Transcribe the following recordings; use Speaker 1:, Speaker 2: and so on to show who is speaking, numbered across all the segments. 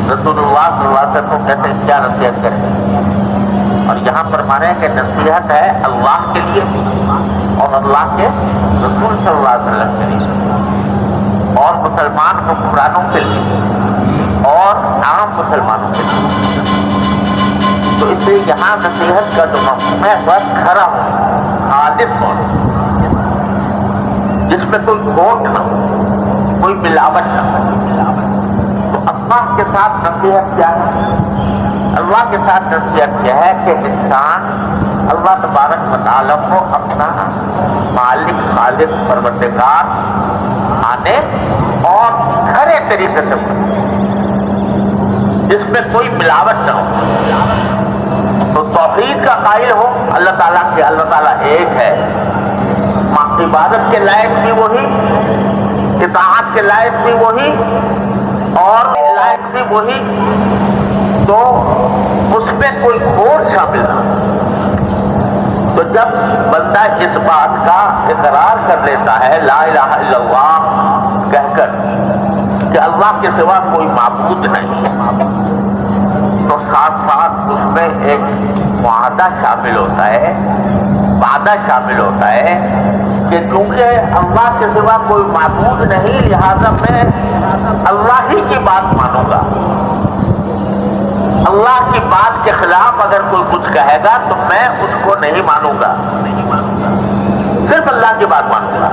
Speaker 1: رسول اللہ صلی اللہ علیہ وسلم کو کیسے کیا نصیحت کریں. اور یہاں پر مانے کہ نصیحت ہے اللہ کے لیے اور اللہ کے رسول صلی اللہ علیہ وسلم کے لیے اور مسلمان حکمرانوں کے لیے اور عام مسلمانوں کے لیے. تو اس لیے یہاں نصیحت کا جو مفہوم ہے وہ کھرا ہو، خالص ہو، جس میں کوئی کھوٹ نہ ہو، کوئی ملاوٹ نہ ہو. تو اللہ کے ساتھ نصیحت کیا ہے؟ اللہ کے ساتھ نصیحت کیا ہے کہ انسان اللہ تبارک و تعالیٰ کو اپنا مالک خالق پروردگار مانے اور کھرے طریقے سے مانے، جس میں کوئی ملاوٹ نہ ہو. تو توحید کا قائل ہو اللہ تعالیٰ کے، اللہ تعالیٰ ایک ہے، عبادت کے لائق بھی وہی، اطاعت کے لائق بھی وہی اور لائق بھی وہی. تو اس میں کوئی کھوٹ شامل نہ. تو جب بندہ اس بات کا اقرار کر لیتا ہے لا الہ الا اللہ کہہ کر کہ اللہ کے سوا کوئی معبود نہیں ہے، تو ساتھ ساتھ اس میں ایک معاہدہ شامل ہوتا ہے، وعدہ شامل ہوتا ہے کہ کیونکہ اللہ کے سوا کوئی معبود نہیں، لہذا میں اللہ ہی کی بات مانوں گا. اللہ کی بات کے خلاف اگر کوئی کچھ کہے گا تو میں اس کو نہیں مانوں گا، صرف اللہ کی بات مانوں گا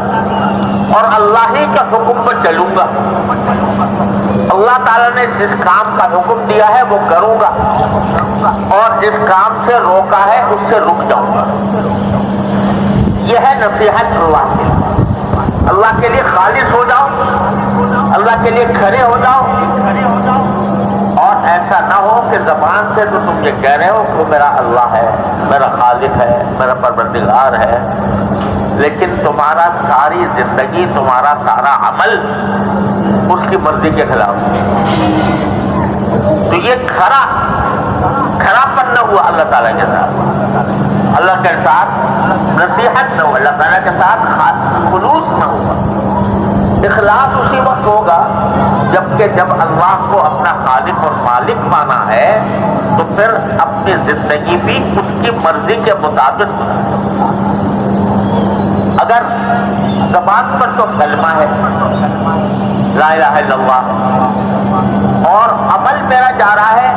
Speaker 1: اور اللہ ہی کا حکم پر چلوں گا. اللہ تعالیٰ نے جس کام کا حکم دیا ہے وہ کروں گا اور جس کام سے روکا ہے اس سے رک جاؤں گا. یہ ہے نصیحت اللہ کے لیے. اللہ کے لیے خالص ہو جاؤ، اللہ کے لیے کھڑے ہو جاؤ. اور ایسا نہ ہو کہ زبان سے تو تم یہ کہہ رہے ہو کہ میرا اللہ ہے، میرا خالق ہے، میرا پروردگار ہے، لیکن تمہارا ساری زندگی، تمہارا سارا عمل اس کی مرضی کے خلاف. تو یہ کھرا پن نہ ہوا اللہ تعالیٰ کے ساتھ، اللہ کے ساتھ نصیحت نہ ہوا، اللہ تعالیٰ کے ساتھ خلوص نہ ہوا. اخلاص اسی وقت ہوگا جب اللہ کو اپنا خالق اور مالک مانا ہے تو پھر اپنی زندگی بھی اس کی مرضی کے مطابق. اگر زبان پر تو کلمہ ہے لا الہ الا اللہ اور عمل میرا جا رہا ہے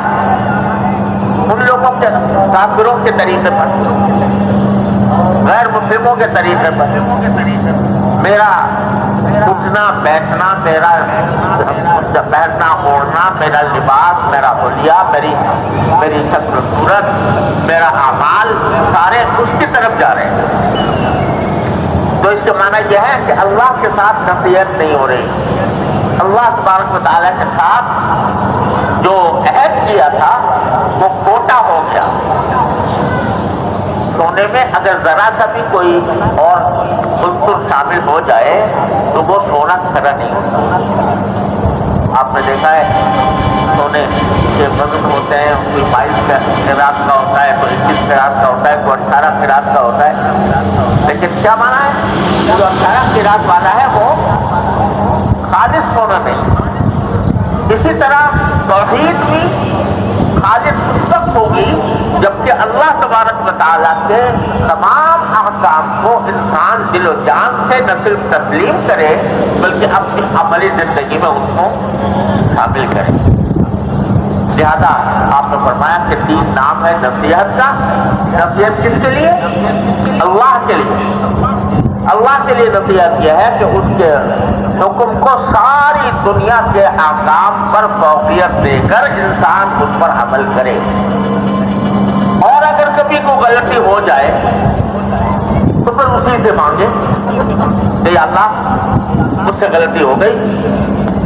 Speaker 1: ان لوگوں کے کافروں کے طریقے پر، غیر مسلموں کے طریقے پر، میرا اٹھنا بیٹھنا، میرا پہننا اوڑھنا، میرا لباس، میرا حلیہ، میری شکل صورت، میرا اعمال سارے اس کی طرف جا رہے ہیں. تو اس کا معنی یہ ہے کہ اللہ کے ساتھ نصیحت نہیں ہو رہی. اللہ تبارک و تعالیٰ کے ساتھ جو عہد کیا تھا وہ کھوٹا ہو گیا. سونے میں اگر ذرا سا بھی کوئی اور عنصر شامل ہو جائے تو وہ سونا کھڑا نہیں ہوتا. آپ نے دیکھا ہے سونے کے وزن ہوتے ہیں، کوئی 22 قیراط کا ہوتا ہے، کوئی 21 قیراط کا ہوتا ہے، کوئی 18 قیراط کا ہوتا ہے. لیکن کیا مانا ہے؟ جو 18 قیراط والا ہے وہ خالص سونا نہیں. اسی طرح توحید بھی خالص اس وقت ہوگی جبکہ اللہ تبارک و تعالیٰ کے تمام احکام کو انسان دل و جان سے نہ صرف تسلیم کرے بلکہ اپنی عملی زندگی میں اس کو شامل کرے. لہذا آپ نے فرمایا کہ 3 نام ہے نصیحت کا. نصیحت کس کے لیے؟ اللہ کے لیے. اللہ کے لیے نصیحت یہ ہے کہ اس کے حکم کو ساری دنیا کے احکام پر فوقیت دے کر انسان اس پر عمل کرے. اور اگر کبھی کوئی غلطی ہو جائے تو پھر اسی سے مانگے کہ یا اللہ مجھ سے غلطی ہو گئی،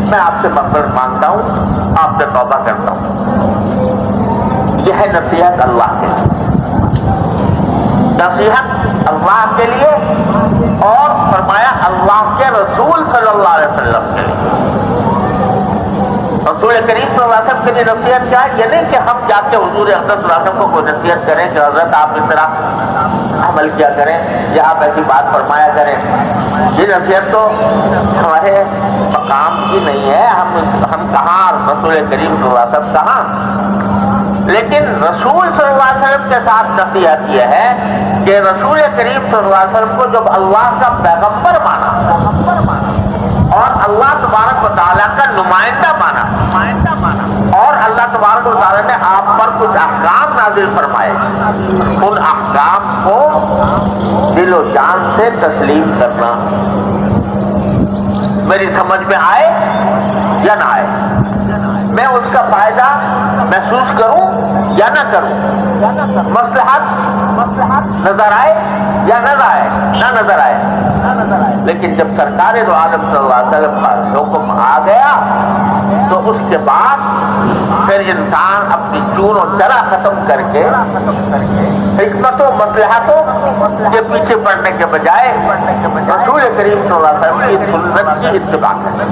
Speaker 1: میں آپ سے مغفرت مانگتا ہوں، آپ سے توبہ کرتا ہوں. یہ ہے نصیحت اللہ کے لیے. نصیحت اللہ کے لیے اور فرمایا اللہ کے رسول صلی اللہ علیہ وسلم کے لیے. اور رسول کریم صلی اللہ علیہ وسلم کے لیے نصیحت کیا ہے؟ یہ نہیں کہ ہم جا کے حضور اقدس صلی اللہ علیہ وسلم کو کوئی نصیحت کریں کہ حضرت آپ اس طرح عمل کیا کریں یا آپ ایسی بات فرمایا کریں. یہ نصیحت تو ہمارے مقام کی نہیں ہے. ہم کہاں رسول کریم صلی اللہ علیہ وسلم کہاں. لیکن رسول صلی اللہ علیہ وسلم کے ساتھ نصیحت یہ ہے کہ رسول کریم صلی اللہ علیہ وسلم کو جب اللہ کا پیغمبر مانا اور اللہ تبارک و تعالیٰ کا نمائندہ مانا اور اللہ تبارک و تعالیٰ نے آپ پر کچھ احکام نازل فرمائے, ان احکام کو دل و جان سے تسلیم کرنا. میری سمجھ میں آئے یا نہ آئے, میں اس کا فائدہ محسوس کروں یا نہ کروں, مصلحت نظر آئے یا نہ نظر آئے. لیکن جب سرکار دو عالم صلی اللہ علیہ وسلم کا حکم آ گیا تو اس کے بعد پھر انسان اپنی چون و چرا ختم کر کے حکمت و مصلحتوں کے پیچھے پڑنے کے بجائے رسول کریم صلی اللہ علیہ وسلم کی سنت کی اتباع کرے.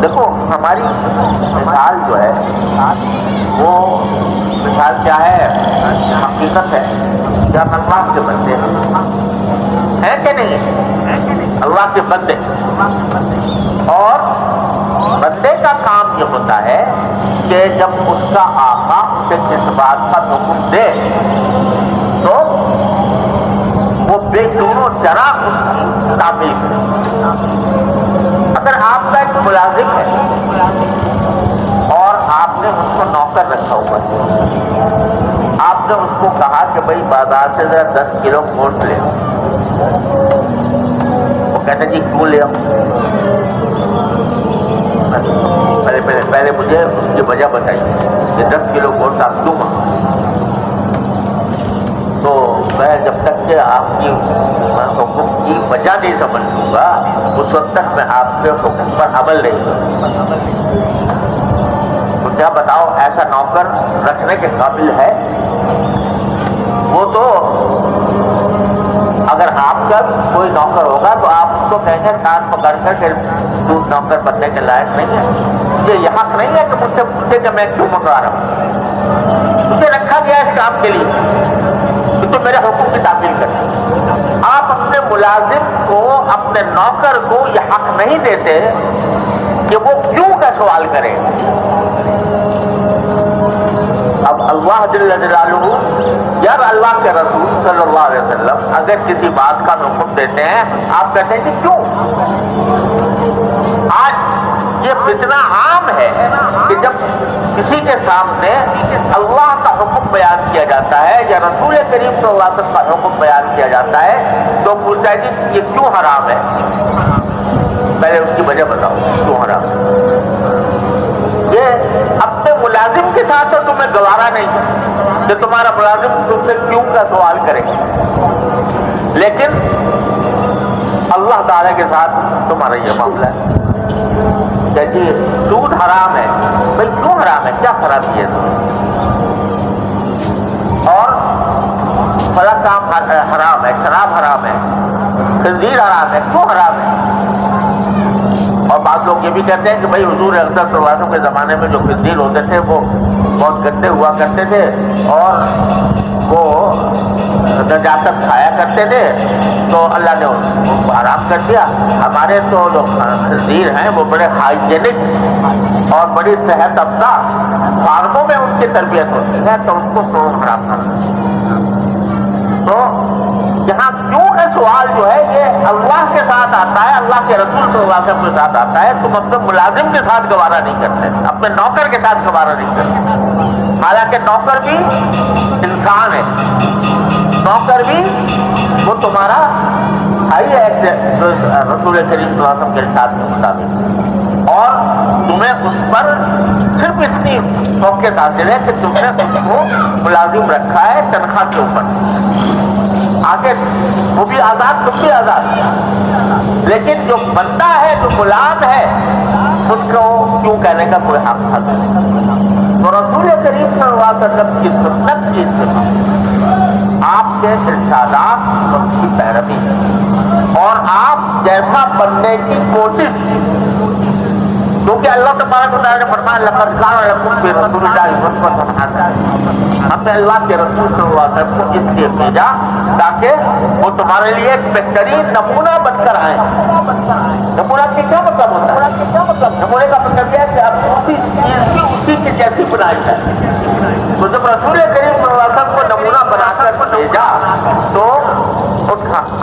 Speaker 1: دیکھو ہماری مثال جو ہے وہ مثال کیا ہے, حقیقت ہے. جب اللہ کے بندے ہیں کہ نہیں ہیں, اللہ کے بندے, اور بندے کا کام یہ ہوتا ہے کہ جب اس کا آقا اسے کس بات کا حکم دے تو وہ بے چون و چرا اس کی تعمیل کرے. اگر آپ کا ایک ملازم ہے اور آپ نے اس کو نوکر رکھا ہوا ہے, آپ نے اس کو کہا کہ بھائی بازار سے ذرا 10 کلو گوشت لے آؤ, وہ کہتے ہیں جی کیوں لے آؤ, پہلے مجھے اس کی وجہ بتائیے کہ 10 کلو گوشت آپ کیوں مانگو. تو میں جب تک کہ آپ کی حکم کی وجہ نہیں سمجھ لوں گا اس وقت تک میں آپ کے حکم پر عمل نہیں کروں. تو کیا بتاؤ ایسا نوکر رکھنے کے قابل ہے؟ وہ تو اگر آپ کا کوئی نوکر ہوگا تو آپ اس کو کہیں گے کان پکڑ کر کہ تو نوکر بننے کے لائق نہیں ہے. یہ حق نہیں ہے کہ مجھ سے پوچھے کہ میں کیوں منگوا رہا ہوں. مجھے رکھا گیا اس کام کے لیے کہ تو میرے حکم کی تعمیل کرے. آپ اپنے ملازم کو, اپنے نوکر کو یہ حق نہیں دیتے کہ وہ کیوں کا سوال کرے. اب اللہ جل جلالہ یا اللہ کے رسول صلی اللہ علیہ وسلم اگر کسی بات کا حکم دیتے ہیں آپ کہتے ہیں کہ کیوں. آج یہ فتنہ عام ہے کہ جب کسی کے سامنے اللہ کا حکم بیان کیا جاتا ہے یا رسول کریم صلی اللہ علیہ وسلم کا حکم بیان کیا جاتا ہے تو پوچھتا ہے جی یہ کیوں حرام ہے, پہلے اس کی وجہ بتاؤ کیوں حرام ہے. یہ اپنے ملازم کے ساتھ تو تمہیں گوارا نہیں کہ تمہارا ملازم تم سے کیوں کا سوال کرے, لیکن اللہ تعالی کے ساتھ تمہارا یہ معاملہ ہے کہ جی سود حرام ہے. بھائی کیوں حرام ہے, کیا خرابی ہے اور فلاں کام حرام ہے, شراب حرام ہے, خنزیر حرام ہے, کیوں حرام ہے. اور بعض لوگ یہ بھی کہتے ہیں کہ بھائی حضور اقدس صلی اللہ علیہ وسلم کے زمانے میں جو خنزیر ہوتے تھے وہ بہت گندے ہوا کرتے تھے اور وہ نجاست کھایا کرتے تھے تو اللہ نے ان کو حرام کر دیا. ہمارے تو جو خنزیر ہیں وہ بڑے ہائیجینک اور بڑی صحت افزا فارموں میں ان کی تربیت ہوتی ہے تو ان کو تو حرام کرنا. تو یہاں کیوں کا سوال جو ہے یہ اللہ کے ساتھ آتا ہے, اللہ کے رسول صلی اللہ علیہ وسلم کے ساتھ آتا ہے. تم اپنے ملازم کے ساتھ گوارا نہیں کرتے, اپنے نوکر کے ساتھ گوارا نہیں کرتے. حالانکہ نوکر بھی انسان ہے, نوکر بھی وہ تمہارا بھائی ہے رسول کریم صلی اللہ علیہ وسلم کے ساتھ کے مطابق, اور تمہیں اس پر صرف اتنی موقع حاصل ہے کہ تم نے اس کو ملازم رکھا ہے تنخواہ کے اوپر. آگے وہ بھی آزاد, تم بھی آزاد, لیکن جو بندہ ہے جو غلام ہے اس کو کیوں کہنے کا کوئی حق حاصل نہیں. تو رسول کریم صلی اللہ علیہ وسلم کی سنت کی اتباع, آپ کے ارشادات اور کی پیروی اور آپ جیسا بننے کی کوشش کیونکہ اللہ تبارک و تعالیٰ نے فرمایا لقد کان لکم فی رسول اللہ اسوۃ حسنہ، ہم نے اللہ کے رسول صلی اللہ علیہ وسلم کو اس لیے بھیجا تاکہ وہ تمہارے لیے ایک بہترین نمونہ بن کر آئیں۔ نمونہ کی کیا مطلب ہوتا ہے؟ نمونے کا مطلب یہ ہے کہ اب اسی چیز کی اسی کی جیسی بنائی جائے۔ تو جب رسول کریم صلی اللہ علیہ وسلم کو نمونہ بنا کر بھیجا تو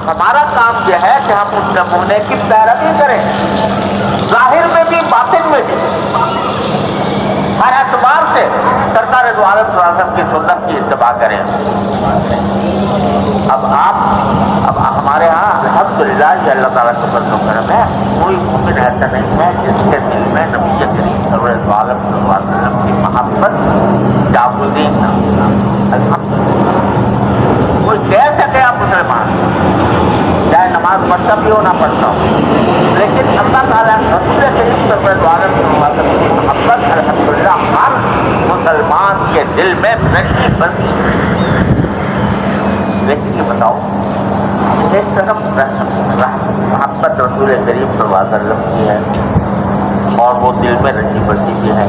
Speaker 1: ہمارا کام یہ ہے کہ ہم اس نمونے کی پیروی کریں، ظاہر میں بھی باطن میں بھی، ہر اعتبار سے سرکار دو عالم صلی اللہ علیہ وسلم کی سنت کی اتباع کریں۔ اب ہمارے ہاں الحمدللہ یہ اللہ تعالیٰ کا فضل و کرم ہے، کوئی مومن ایسا نہیں ہے جس کے دل میں نبی کریم سرور دو عالم صلی اللہ علیہ وسلم کی محبت جاگزی نہ۔ الحمدللہ کوئی کہہ سکے آپ مسلمان، چاہے نماز پڑھتا بھی ہو نہ پڑھتا ہو، لیکن اللہ تعالیٰ رسول کریم صلی اللہ علیہ وسلم کی محبت الحمدللہ ہر مسلمان کے دل میں رچی بسی۔ لیکن یہ بتاؤ، ایک طرف محبت رسول کریم صلی اللہ علیہ وسلم کی ہے اور وہ دل میں رچی بسی بھی ہے،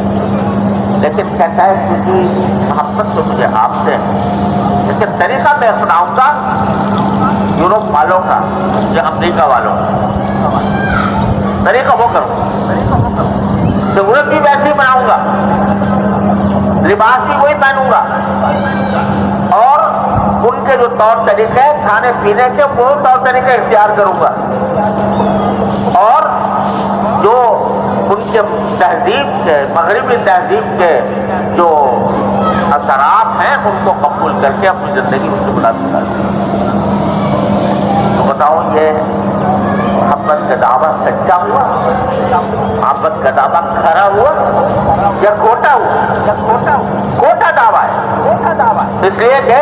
Speaker 1: لیکن کہتا ہے کہ محبت تو مجھے آپ سے ہے، لیکن طریقہ میں اپناؤں گا یورپ والوں کا یا امریکہ والوں کا، طریقہ وہ کروں، ضرورت بھی ویسی بناؤں گا، لباس بھی وہی پہنوں گا، اور ان کے جو طور طریقے کھانے پینے کے وہ طور طریقے اختیار کروں گا، اور جو ان کے تہذیب کے مغربی تہذیب کے جو اثرات ہیں ان کو قبول کر کے اپنی زندگی ان سے مناسب کروں۔ تو بتاؤ یہ محبت کا دعویٰ سچا ہوا، محبت کا دعویٰ کھرا ہوا یا کھوٹا ہوا؟ کھوٹا دعویٰ ہے، اس لیے کہ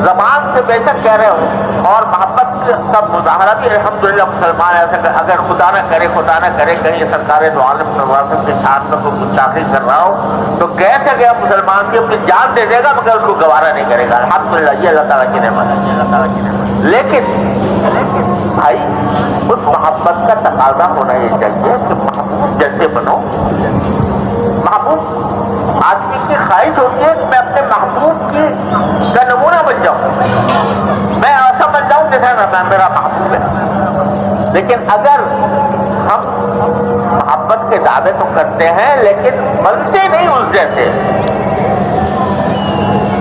Speaker 1: زبان سے بے شک کہہ رہے ہو اور محبت کا مظاہرہ بھی الحمدللہ مسلمان ایسا کہ اگر خدا نہ کرے کہیں سرکار دو عالم صلی اللہ علیہ وسلم کے ساتھ میں کوئی گستاخی کر رہا ہو تو کیسے گیا مسلمان کی اپنی جان دے دے گا مگر اس کو گوارا نہیں کرے گا۔ الحمدللہ یہ اللہ تعالیٰ کی نعمت ہے، لیکن بھائی اس محبت کا تقاضا ہونا یہ چاہیے کہ محبوب جیسے بنو۔ محبوب آدمی کی خواہش ہوتی ہے کہ میں اپنے محبوب کی کا نمونہ بن جاؤں، میں ایسا بن جاؤں جیسا میرا محبوب ہے۔ لیکن اگر ہم محبت کے دعوے تو کرتے ہیں لیکن بنتے نہیں اس جیسے،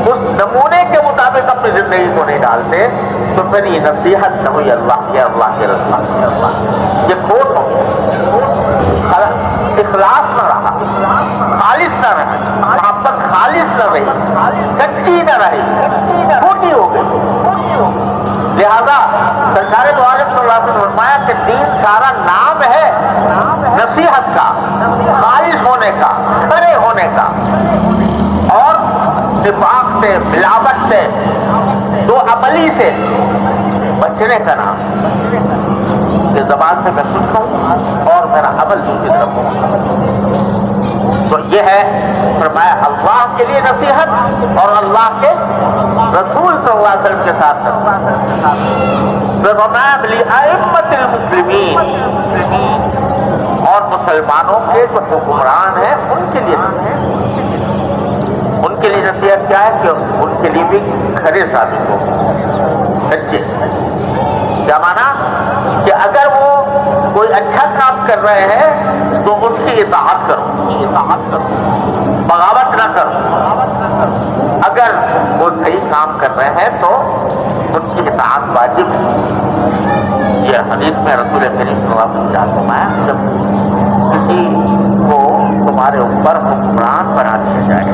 Speaker 1: اس نمونے کے مطابق اپنی زندگی کو نہیں ڈالتے تو پھر یہ نصیحت نہ ہوئی اللہ کے رسول، یہ کھوٹ ہو، اخلاص نہ رہا، خالص نہ رہا، محبت خالص نہ رہی، سچی نہ رہی، کھوٹی ہو گئی۔ لہذا سرکار دو عالم صلی اللہ علیہ وسلم نے فرمایا کہ دین سارا نام ہے نصیحت کا، خالص ہونے کا، کھڑے ہونے کا، اور نفاق سے، ملاوٹ سے، دو عملی سے بچنے کا نام کہ زبان سے میں کچھ کہوں اور میرا عمل دوسری طرف ہو۔ تو یہ ہے فرمایا اللہ کے لیے نصیحت اور اللہ کے رسول صلی اللہ علیہ وسلم کے ساتھ لِأَئِمَّةِ الْمُسْلِمِينَ، اور مسلمانوں کے جو حکمران ہیں ان کے لیے نصیحت کیا ہے کہ ان کے لیے بھی کھرے ثابت ہو، سچے۔ کیا مانا کہ اگر وہ کوئی اچھا کام کر رہے ہیں تو اس کی اطاعت کرو، بغاوت نہ کرو۔ اگر وہ صحیح کام کر رہے ہیں تو ان کی اطاعت واجب ہے۔ یہ حدیث میں رسول کریم صلی اللہ علیہ وسلم نے جب کسی کو تمہارے اوپر حکمران بنا دیا جائے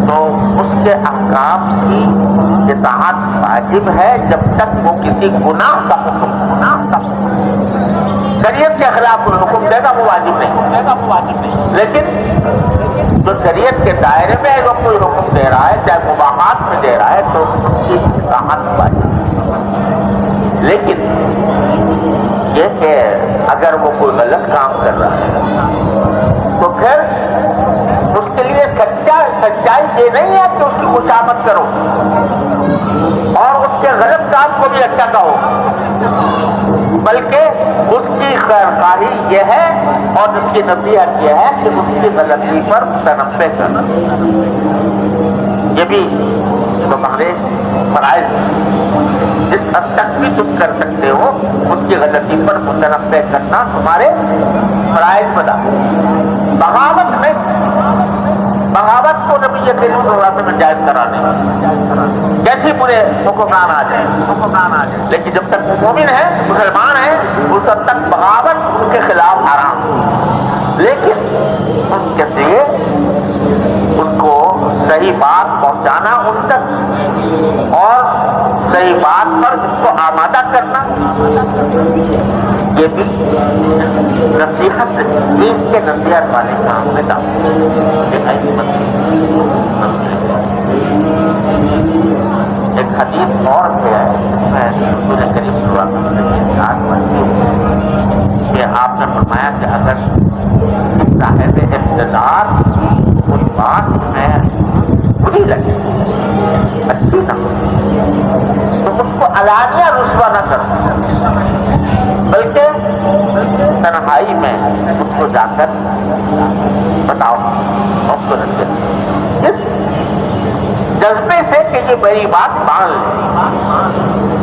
Speaker 1: تو اس کے احکام کی اطاعت واجب ہے جب تک وہ کسی گناہ کا حکم شریعت کے خلاف کوئی حکم دے گا وہ واجب نہیں، لیکن جو شریعت کے دائرے میں اگر کوئی حکم دے رہا ہے چاہے مباحات میں دے رہا ہے تو اس کی اطاعت واجب ہے۔ لیکن یہ کہ اگر وہ کوئی غلط کام کر رہا ہے تو پھر اس کے لیے سچائی یہ نہیں ہے کہ اس کی مشابہت کرو اور اس کے غلط کام کو بھی اچھا کہو، بلکہ اس کی خیرخواہی یہ ہے اور اس کی نصیحت یہ ہے کہ اس کی غلطی پر متنبہ کرنا. یہ بھی تمہارے فرائض جس حد تک بھی تم کر سکتے ہو اس کی غلطی پر متنبہ کرنا تمہارے فرائض بنا. بغاوت نہیں، بغاوت کو نبی کریم صلی اللہ علیہ وسلم جائز کرا دیں، کیسے برے حکمران آ جائیں، لیکن جب تک وہ مومن ہے، مسلمان ہے، اس وقت تک بغاوت ان کے خلاف حرام. لیکن ان کے لیے ان کو صحیح بات پہنچانا ان تک اور صحیح بات پر اس کو آمادہ کرنا، یہ بھی نصیحت دین کے نصیحت والے کام میں ایک حدیث اور ہے، میں رسول کریم صلی اللہ علیہ وسلم کی ذات بنتی ہوں کہ آپ نے فرمایا کہ اگر صاحب اقتدار کوئی بات میں بری لگے، اچھی نہ ہو، تو اس کو علانیہ رسوا نہ کرو، بلکہ تنہائی میں اس کو جا کر بتاؤ اور کو رکھے اس جذبے سے کہ یہ بڑی بات مان لے.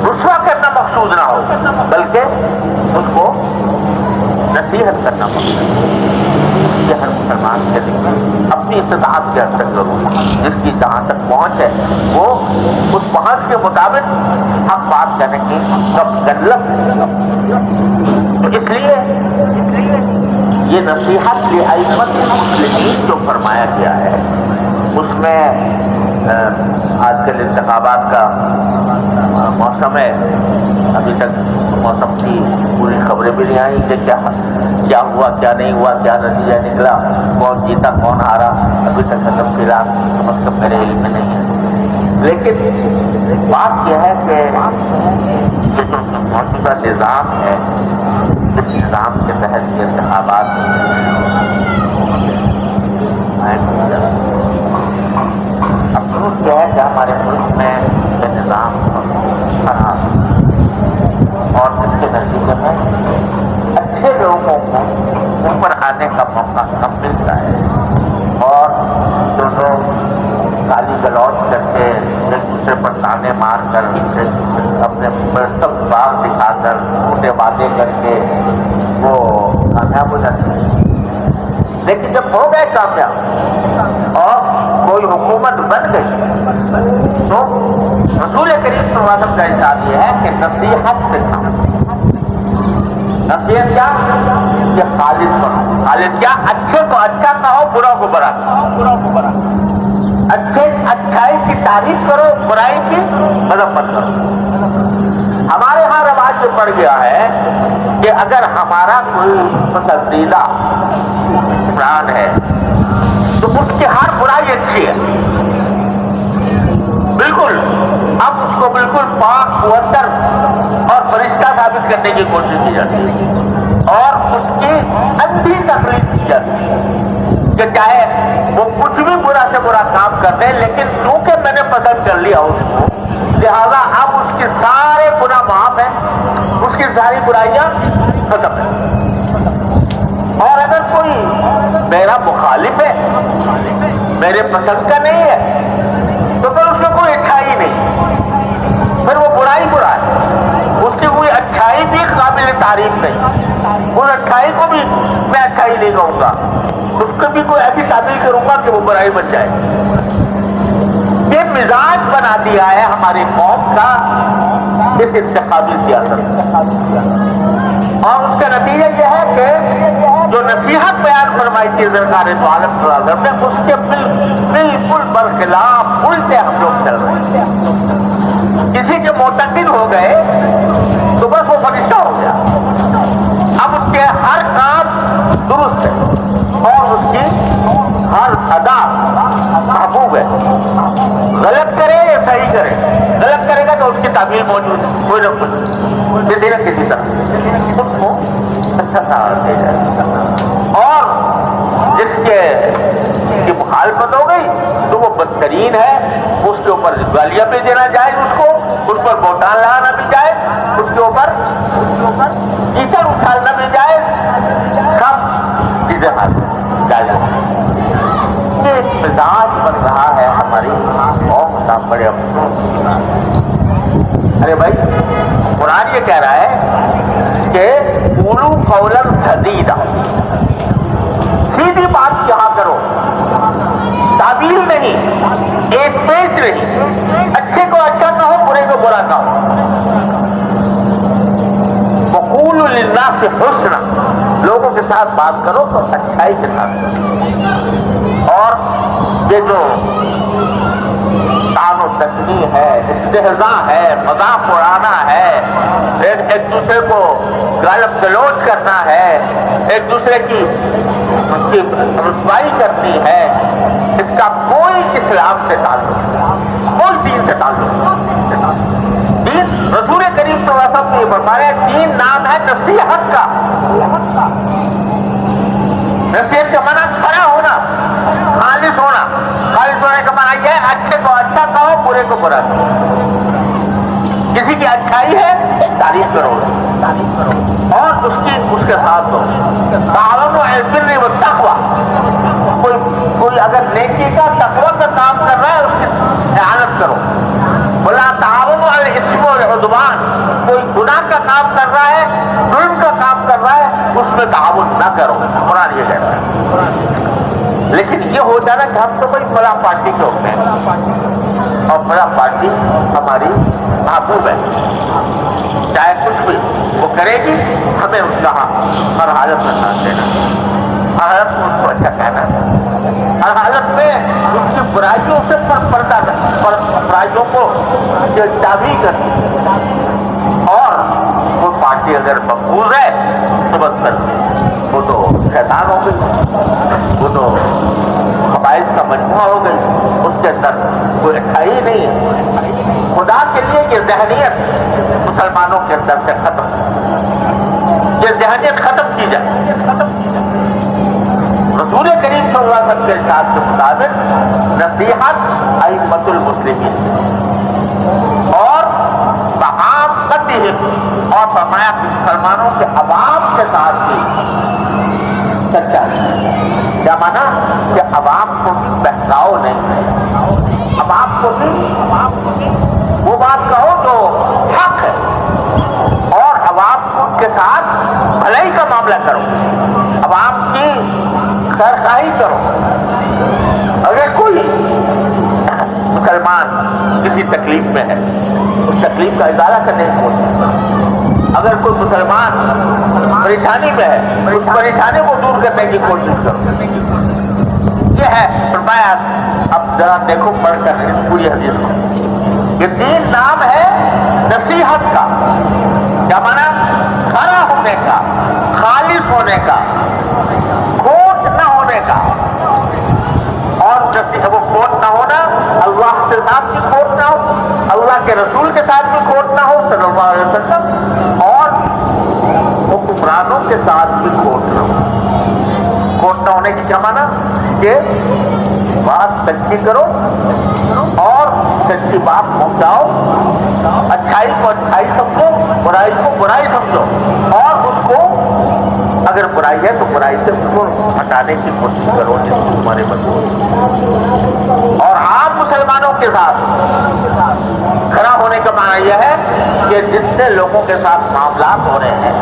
Speaker 1: رسوا کرنا مقصود نہ ہو بلکہ اس کو نصیحت کرنا مقصود. یہ ہر مسلمان کے لیے اپنی استطاعت کے حد تک ضرور، جس کی جہاں تک پہنچ ہے وہ اس پہنچ کے مطابق حق بات کرنے کی غلط. تو اس لیے یہ نصیحت لائمۃ المسلمین جو فرمایا گیا ہے اس میں آج کل انتخابات کا موسم ہے، ابھی تک موسم کی پوری خبریں بھی نہیں آئیں کہ کیا ہوا، کیا نہیں ہوا، کیا نتیجہ نکلا، کون جیتا کون ہارا، ابھی تک فیلحال مطلب میرے علم میں نہیں ہے. لیکن بات یہ ہے کہ یہ جو موجودہ نظام ہے، اس نظام کے تحت یہ انتخابات افسوس کیا ہے کہ ہمارے ملک میں یہ نظام خراب اور اس کے نتیجے میں اچھے لوگوں کو اوپر آنے کا موقع کم ملتا ہے اور جو لوگ گالی گلوچ کر کے ایک دوسرے پر تانے مار کر اپنے سب باغ دکھا کر چھوٹے وعدے کر کے وہ کامیاب ہو جاتے ہیں. لیکن جب ہو گئے کامیاب اور کوئی حکومت بن گئی تو رسول کریم صلی اللہ علیہ وسلم کا ارشاد یہ ہے کہ نصیحت سے کام. نصیحت کیا؟ یہ خالص بنو. خالص کیا؟ اچھے کو اچھا کہو، برا کو برا کہو. اچھائی کی تعریف کرو، برائی کی مذمت کرو. ہمارے ہاں رواج جو پڑ گیا ہے کہ اگر ہمارا کوئی پسندیدہ حکمران ہے تو اس کی ہر برائی اچھی ہے، بالکل. اب اس کو بالکل پاک مقدس اور فرشتہ ثابت کرنے کی کوشش کی جاتی ہے اور اس کی اندھی تقریر کی جاتی ہے کہ چاہے وہ کچھ بھی برا سے برا کام کر دیں، لیکن کیونکہ میں نے پسند کر لیا اس کو، لہذا اب اس کے سارے گناہ معاف ہیں، اس کی ساری برائیاں ختم ہیں. اور اگر کوئی میرا مخالف ہے، میرے پسند کا نہیں ہے، تو پھر اس میں کوئی اچھائی نہیں، پھر وہ برائی برا ہے. اس کی کوئی اچھائی بھی قابل تعریف نہیں، اس اچھائی کو بھی میں اچھائی نہیں کہوں گا، اس کو بھی کوئی ایسی تعبیر کروں گا کہ وہ برائی بن جائے. یہ مزاج بنا دیا ہے ہماری قوم کا اس انتخابی سیاست، اور اس کا نتیجہ یہ ہے کہ جو نصیحت بیان فرمائی تھی سرکار دو عالم صلی اللہ علیہ وسلم نے، اس کے بالکل برخلاف الٹے ہم لوگ چل رہے ہیں. کسی کے معتقد ہو گئے تو بس وہ فرشتہ ہو گیا. اب اس کے ہر کام درست ہے اور اس کی ہر ادا محبوب ہے. غلط کرے یا صحیح کرے، غلط کرے گا تو اس کی تعبیر موجود ہے، کوئی نہ کوئی کسی نہ کسی طرح اس کو اچھا سہارا دے جائے. اور جس کی مخالفت ہو گئی تو وہ بدترین ہے، اس کے اوپر گالیاں بھی دینا جائز، اس پر بہتان لگانا بھی جائز، اس کے اوپر ڈالنا بھی جائز، سب چیزیں جائز ہیں۔ یہ مزاج بن رہا ہے ہماری قوم کا، بڑے افسوس کی بات ہے۔ ارے بھائی قرآن یہ کہہ رہا ہے کہ قولوا قولا سدیدا، سیدھی بات کہا کرو، تعبیر نہیں، ایک پیج نہیں، اچھے کو اچھا کہو، برے کو برا کہو۔ وقولوا للناس حسنا، لوگوں کے ساتھ بات کرو تو اچھائی کے ساتھ کرو۔ اور یہ جو طعن و تشنیع ہے، استہزاء ہے، مذاق اڑانا ہے، ایک دوسرے کو گالم گلوچ کرنا ہے، ایک دوسرے کی رسوائی کرنی ہے، اس کا کوئی اسلام سے تعلق نہیں، کوئی دین سے تعلق نہیں۔ دین رسول کریم صلی اللہ علیہ وسلم نے فرمایا دین نام ہے نصیحت کا۔ نصیحت کا معنی کھڑا ہونا، خالص ہونا۔ خالص ہونے کا معنی یہ ہے اچھے کو اچھا کہو، برے کو برا کہو۔ کسی کی اچھائی ہے تعریف کرو اور اس کے ساتھ دو۔ تعاونوا علی البر والتقوی، کوئی اگر نیکی کا تقوی کا کام کر رہا ہے اس کی اعانت کرو۔ ولا تعاونوا علی الاثم والعدوان، کوئی گناہ کا کام کر رہا ہے، ظلم کا کام کر رہا ہے، اس میں تعاون نہ کرو، قرآن یہ کہتا ہے۔ لیکن یہ ہو جانا کہ ہم تو بھائی بڑا پارٹی کے ہوتے ہیں اور بڑا پارٹی ہماری محبوب ہے، چاہے کچھ بھی وہ کرے گی، ہمیں اس کا ہر حالت میں ساتھ دینا، ہر حالت میں اس کو اچھا کہنا، ہر حالت میں اس کی برائیوں سے پردہ کرنا، برائیوں کو جلدی کرنی۔ اور وہ پارٹی اگر مقبول ہے تو بس کر وہ تو شیطان ہو گئی، وہ تو قبائل کا مجموعہ ہو گئی، اس کے اندر کوئی اچھائی ہی نہیں ہے۔ خدا کے لیے یہ ذہنیت مسلمانوں کے اندر سے ختم، یہ ذہنیت ختم کی جائے۔ رسول کریم صلی اللہ علیہ وسلم کے ارشاد کے مطابق نصیحت ائمۃ المسلمین اور بعامتہم، اور فرمایا کہ مسلمانوں کے عوام کے ساتھ بھی سچائی۔ کیا مانا کہ عوام کو بھی بہکاؤ نہیں، عوام کو بھی وہ بات کہو جو حق ہے، اور عوام کے ساتھ بھلائی کا معاملہ کرو، عوام کی خیرخواہی کرو۔ اگر کوئی مسلمان کسی تکلیف میں ہے، اس تکلیف کا ازالہ کرنے کی کوشش کرو۔ اگر کوئی مسلمان پریشانی میں ہے، اس پریشانی کو دور کرنے کی کوشش کرو۔ یہ ہے فرمایا، اب ذرا دیکھو پڑھ کر پوری حدیث کو، یہ دین نام ہے نصیحت کا۔ کیا مانا؟ کھڑا ہونے کا، خالص ہونے کا، کھوٹ نہ ہونے کا۔ اور وہ کھوٹ نہ ہونا، اللہ کے ساتھ بھی کھوٹ نہ ہو، اللہ کے رسول کے ساتھ بھی کھوٹ نہ ہو صلی اللہ علیہ وسلم، اور حکمرانوں کے ساتھ بھی کھوٹ نہ ہو۔ کھوٹ نہ ہونے کی کیا مانا؟ کہ بات سچی کرو اور سچی بات پہنچاؤ، اچھائی کو اچھائی سمجھو، برائی کو برائی سمجھو، اور اس کو اگر برائی ہے تو برائی سے اس کو ہٹانے کی کوشش کرو جس کو تمہارے اور عام مسلمانوں کے ساتھ کھڑا ہونے کا معنی یہ ہے کہ جتنے لوگوں کے ساتھ معاملات ہو رہے ہیں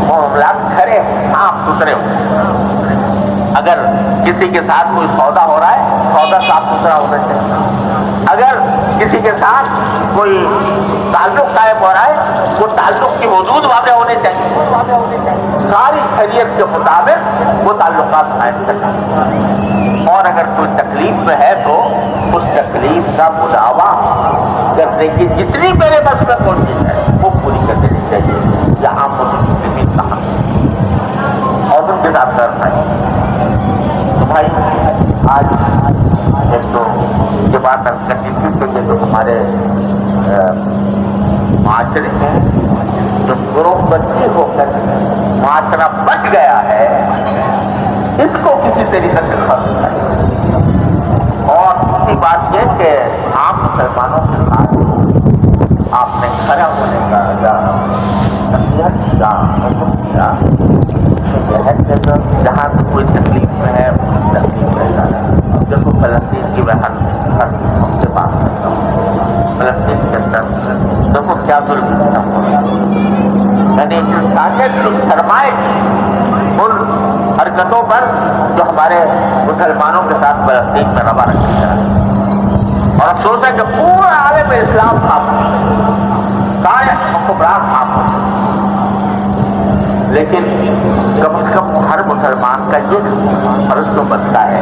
Speaker 1: وہ معاملات کھڑے صاف ستھرے ہوں۔ اگر کسی کے ساتھ کوئی سودا ہو رہا ہے، سودا صاف ستھرا ہونا چاہیے۔ اگر کسی کے ساتھ کوئی تعلق قائم ہو رہا ہے، وہ تعلق کی حدود واضح ہونے چاہیے، ساری خیریت کے مطابق وہ تعلقات قائم کریں۔ اور اگر کوئی تکلیف میں ہے تو اس تکلیف کا مداوع کرنے کی جتنی میرے بس میں کوشش ہے وہ پوری کر دینی چاہیے۔ یہاں مسلم کہاں اور ان کے ساتھ کرنا ہے تو بھائی آج ایک تو یہ بات کرنی تھی کہ یہ جو ہمارے معاشرے میں جو گروہ بندی ہو کر معاشرہ بچ گیا ہے، اس کو کسی طریقے سے ختم کریں۔ اور دوسری بات یہ کہ عام مسلمانوں کے ساتھ آپ نے کھڑا ہونے کا یا نصیحت کا حکم کیا، فرمائے ان حرکتوں پر جو ہمارے مسلمانوں کے ساتھ فلسطین میں روا رکھی جائے۔ اور افسوس ہے کہ پورا عالم اسلام سارے حکمران خاموش، لیکن کم از کم ہر مسلمان کا یہ فرض تو بنتا ہے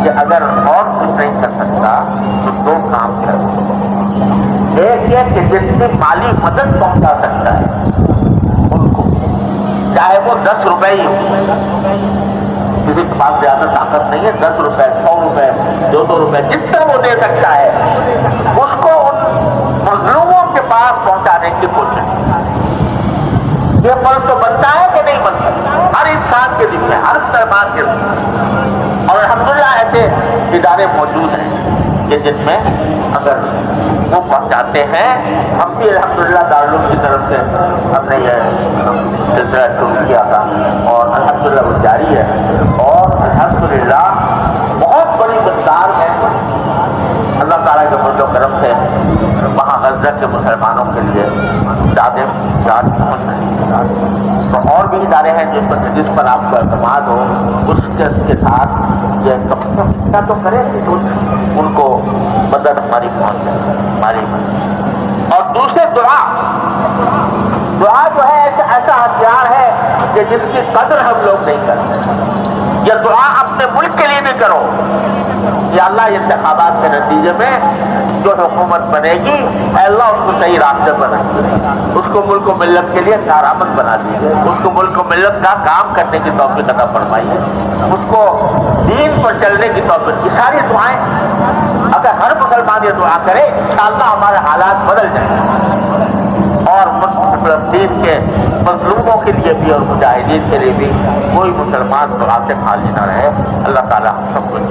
Speaker 1: کہ اگر اور کچھ نہیں کر سکتا تو دو کام کر سکتا۔ ایک یہ کہ جتنی مالی مدد پہنچا سکتا ہے ان کو، چاہے وہ 10 روپے ہی ہو، کسی کے پاس زیادہ طاقت نہیں ہے، 10 روپے 100 روپے 200 روپے جتنا وہ دے سکتا ہے اس کو ان مظلوموں کے پاس پہنچانے کی کوشش۔ یہ فرض تو بنتا ہے کہ نہیں بنتا؟ ہر انسان کے ذمہ، ہر مسلمان کے ذمہ۔ اور الحمدللہ ایسے ادارے موجود ہیں کہ جن میں اگر وہ پہنچاتے ہیں، ہم بھی الحمدللہ دارالعلوم کی طرف سے ہم نے یہ سلسلہ شروع کیا تھا اور الحمدللہ وہ جاری ہے، اور الحمدللہ بہت بڑی مقدار میں اللہ تعالیٰ کے فضل و کرم سے وہاں غزہ کے مسلمانوں کے لیے امدادیں پہنچ رہی ہیں۔ تو اور بھی ادارے ہیں جس پر آپ کو اعتماد ہو، اس کے ساتھ یہ کم سے کم اتنا تو کریں کہ ان کو مدد ہماری پہنچ جائے، ہماری مدد۔ اور دوسرے دعا جو ہے ایسا ہتھیار ہے کہ جس کی قدر ہم لوگ نہیں کرتے۔ یہ دعا اپنے ملک کے لیے بھی کرو، یا اللہ انتخابات کے نتیجے میں جو حکومت بنے گی، اے اللہ اس کو صحیح راستے بنا دیجیے، اس کو ملک و ملت کے لیے کارآمد بنا دیجیے، اس کو ملک و ملت کا کام کرنے کی توفیق عطا فرمائیے، اس کو دین پر چلنے کی توفیق۔ یہ ساری دعائیں اگر ہر مسلمان یہ دعا کرے، انشاءاللہ ہمارے حالات بدل جائیں گے، اور فلسطین کے مظلوموں کے لیے بھی اور مجاہدین کے لیے بھی کوئی مسلمان دعا سے خالی نہ رہے۔ اللہ تعالیٰ ہم سب کو